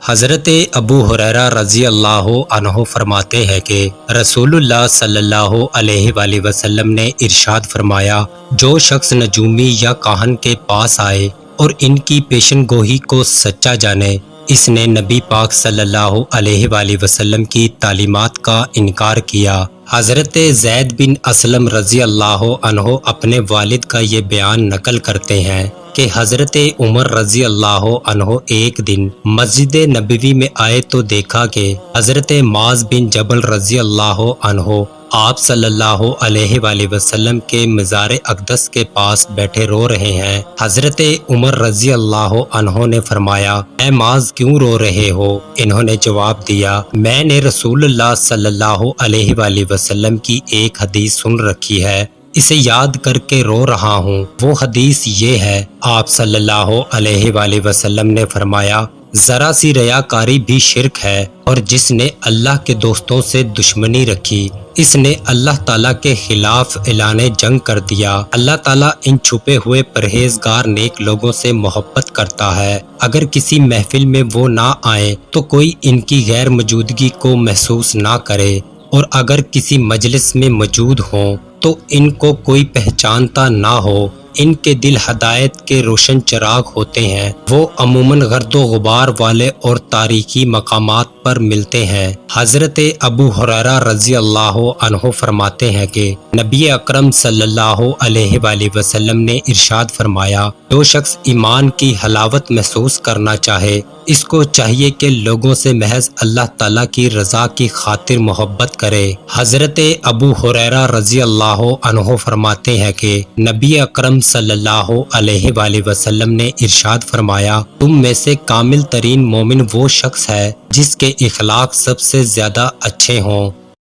حضرت ابو ہریرہ رضی اللہ عنہ فرماتے ہیں کہ رسول اللہ صلی اللہ علیہ وآلہ وسلم نے ارشاد فرمایا، جو شخص نجومی یا کاہن کے پاس آئے اور ان کی پیشن گوئی کو سچا جانے، اس نے نبی پاک صلی اللہ علیہ وآلہ وسلم کی تعلیمات کا انکار کیا۔ حضرت زید بن اسلم رضی اللہ عنہ اپنے والد کا یہ بیان نقل کرتے ہیں کہ حضرت عمر رضی اللہ عنہ ایک دن مسجد نبوی میں آئے تو دیکھا کہ حضرت معاذ بن جبل رضی اللہ عنہ آپ صلی اللہ علیہ وآلہ وسلم کے مزار اقدس کے پاس بیٹھے رو رہے ہیں۔ حضرت عمر رضی اللہ عنہ نے فرمایا، اے معاذ کیوں رو رہے ہو؟ انہوں نے جواب دیا، میں نے رسول اللہ صلی اللہ علیہ وآلہ وسلم کی ایک حدیث سن رکھی ہے، اسے یاد کر کے رو رہا ہوں۔ وہ حدیث یہ ہے، آپ صلی اللہ علیہ وآلہ وسلم نے فرمایا، ذرا سی ریاکاری بھی شرک ہے، اور جس نے اللہ کے دوستوں سے دشمنی رکھی، اس نے اللہ تعالیٰ کے خلاف اعلان جنگ کر دیا۔ اللہ تعالیٰ ان چھپے ہوئے پرہیزگار نیک لوگوں سے محبت کرتا ہے۔ اگر کسی محفل میں وہ نہ آئیں تو کوئی ان کی غیر موجودگی کو محسوس نہ کرے، اور اگر کسی مجلس میں موجود ہوں تو ان کو کوئی پہچانتا نہ ہو۔ ان کے دل ہدایت کے روشن چراغ ہوتے ہیں، وہ عموماً گرد و غبار والے اور تاریخی مقامات پر ملتے ہیں۔ حضرت ابو ہریرہ رضی اللہ عنہ فرماتے ہیں کہ نبی اکرم صلی اللہ علیہ وآلہ وسلم نے ارشاد فرمایا، جو شخص ایمان کی حلاوت محسوس کرنا چاہے، اس کو چاہیے کہ لوگوں سے محض اللہ تعالیٰ کی رضا کی خاطر محبت کرے۔ حضرت ابو ہریرہ رضی اللہ عنہ فرماتے ہیں کہ نبی اکرم صلی اللہ علیہ وآلہ وسلم نے ارشاد فرمایا، تم میں سے کامل ترین مومن وہ شخص ہے جس کے اخلاق سب سے زیادہ اچھے ہوں۔